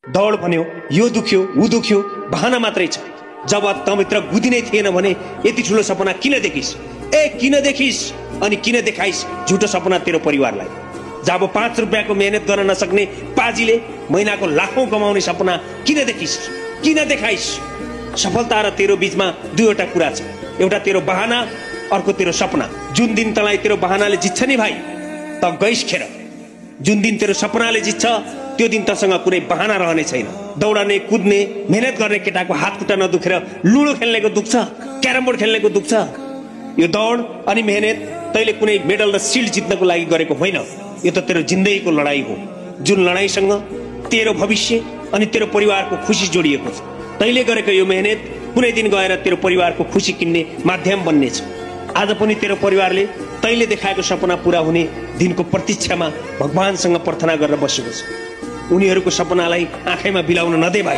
दौड भन्यो, यो दुख्यो ऊ दुख्यो, बहाना मात्रै छ। जब तँभित्र बुद्धि नै थिएन भने यति ठुलो सपना किन देखिस्? किन देखिस् अनि किन देखाइस् झुटो सपना तेरो परिवारलाई? जब 5 रुपियाँको मेहनत गर्न नसक्ने पाजीले महिनाको लाखौं कमाउने सपना किन देखिस्, किन देखाइस्? सफलता र तेरो बीचमा दुईवटा कुरा छ, एउटा तेरो बहाना, अर्को तेरो सपना। जुन दिन तँलाई तेरो बहानाले जित्छ नि भाइ, त गइस खेर। जुन दिन तेरो सपनाले जित्छ त्यो दिन तसँग कुनै बहाना रहने छैन। दौडने कुद्ने मेहनत गर्ने केटाको हात खुट्टा नदुखेर लुडो खेल्नेको दुख्छ, क्यारम बोर्ड खेल्नेको दुख्छ। यो दौड अनि मेहनत तैले कुनै मेडल र सिल्ड जित्नको लागि गरेको होइन, यो त तेरो जिन्दगीको लडाई हो। जुन लडाईसँग तेरो भविष्य अनि तेरो परिवारको खुसी जोडिएको छ। तैले गरेको यो मेहनत कुनै दिन गएर तेरो परिवारको खुसी किन्ने माध्यम बन्नेछ। आज पनि तेरो परिवारले तैले देखाएको सपना पूरा हुने दिनको प्रतीक्षामा भगवानसँग प्रार्थना गरेर बसेको छ। उनीहरूको सपनालाई आँखैमा बिलाउन नदे भाइ।